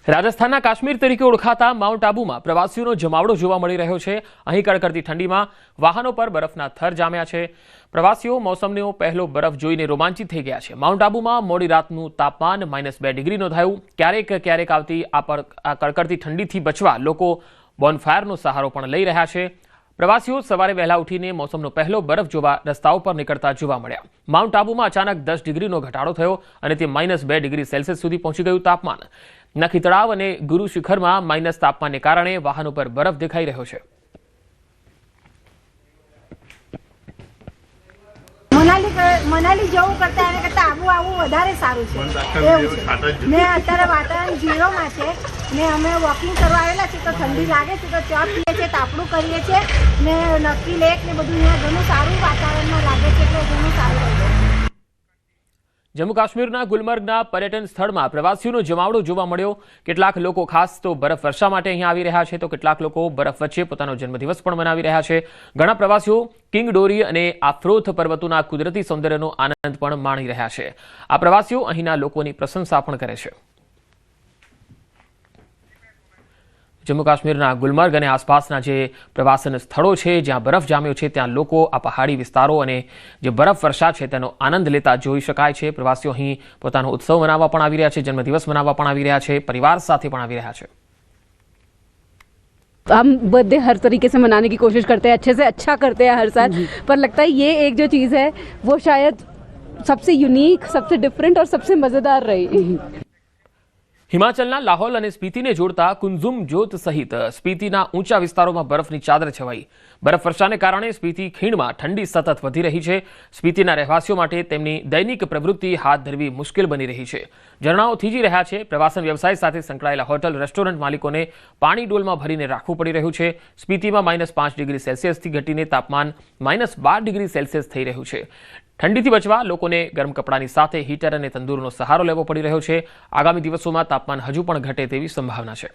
રાજસ્થાનના કાશ્મીર તરીકે ઓળખાતા માઉન્ટ આબુમાં પ્રવાસીઓનો જમાવડો જોવા મળી રહ્યો છે। અહીં કડકડતી ઠંડીમાં વાહનો પર બરફના થર જામ્યા છે। પ્રવાસીઓ મોસમનો પહેલો બરફ જોઈને રોમાંચિત થઈ ગયા છે। માઉન્ટ આબુમાં મોડી રાતનું તાપમાન -2 ડિગ્રી નોંધાયું। ક્યારેક આવતી આ કડકડતી ઠંડીથી બચવા લોકો બોનફાયરનો સહારો પણ લઈ રહ્યા છે। પ્રવાસીઓ સવારે વહેલા ઉઠીને મોસમનો પહેલો બરફ જોવા રસ્તાઓ પર નીકળતા જોવા મળ્યા। માઉન્ટ આબુમાં અચાનક 10 ડિગ્રીનો ઘટાડો થયો અને તે -2 ડિગ્રી સેલ્સિયસ સુધી પહોંચી ગયું તાપમાન। નખી તળાવ અને ગુરુ શિખરમાં માઇનસ તાપમાનને કારણે વાહનો પર બરફ દેખાઈ રહ્યો છે। મનાલી જવું કરતા એના કરતા આબુ આવવું વધારે સારું છે એવું છે ને અત્યારે વાતાવરણ 0 માં છે ને અમે વોકિંગ કરવા આવેલા છે તો ઠંડી લાગે છે તો ચા પીએ છીએ તાપડું કરીએ છીએ ને નક્કી લેક ને બધું અહીંયા ઘણું સારું વાતાવરણમાં લાગે છે એટલે ઘણું સારું લાગે। જમ્મુ કાશ્મીરના ગુલમર્ગના પર્યટન સ્થળમાં પ્રવાસીઓનો જમાવડો જોવા મળ્યો। કેટલાક લોકો ખાસ તો બરફ વર્ષા માટે અહીં આવી રહ્યા છે તો કેટલાક લોકો બરફ વચ્ચે પોતાનો જન્મદિવસ પણ મનાવી રહ્યા છે। ઘણા પ્રવાસીઓ કિંગ ડોરી અને આફ્રોથ પર્વતોના કુદરતી સૌંદર્યનો આનંદ પણ માણી રહ્યા છે। આ પ્રવાસીઓ અહીંના લોકોની પ્રશંસા પણ કરે છે। જમ્મુ કાશ્મીરના ગુલમર્ગ અને આસપાસના જે પ્રવાસન સ્થળો છે જ્યાં બરફ જામ્યો છે ત્યાં લોકો આ પહાડી વિસ્તારો અને જે બરફ વર્ષા છે તેનો આનંદ લેતા જોઈ શકાય છે। પ્રવાસીઓ અહીં પોતાનો ઉત્સવ મનાવવા પણ આવી રહ્યા છે, જન્મદિવસ મનાવવા પણ આવી રહ્યા છે, પરિવાર સાથે પણ આવી રહ્યા છે। हम बर्थडे हर तरीके से मनाने की कोशिश करते हैं, अच्छे से अच्छा करते हैं हर साल, पर लगता है ये एक जो चीज़ है वो शायद सबसे यूनिक, सबसे डिफरेंट और सबसे मज़ेदार रही। હિમાચલના લાહોલ અને સ્પીતિને જોડતા કુંઝુમ જોત સહિત સ્પીતિના ઊંચા વિસ્તારોમાં બરફની ચાદર છવાઈ। બરફ વર્ષાને કારણે સ્પીતિ ખીણમાં ઠંડી સતત વધી રહી છે। સ્પીતિના રહેવાસીઓ માટે તેમની દૈનિક પ્રવૃત્તિ હાથ ધરવી મુશ્કેલ બની રહી છે। ઝરણાઓ થીજી રહ્યા છે। પ્રવાસન વ્યવસાય સાથે સંકળાયેલા હોટલ રેસ્ટોરન્ટ માલિકોને પાણી ડોલમાં ભરીને રાખવું પડી રહ્યું છે। સ્પીતિમાં -5 ડિગ્રી સેલ્સિયસથી ઘટીને તાપમાન -12 ડિગ્રી સેલ્સિયસ થઈ રહ્યું છે। ઠંડીથી બચવા લોકોને ગરમ કપડાની સાથે હીટર અને તંદૂરનો સહારો લેવો પડી રહ્યો છે। આગામી દિવસોમાં તાપમાન હજુ પણ ઘટે તેવી સંભાવના છે।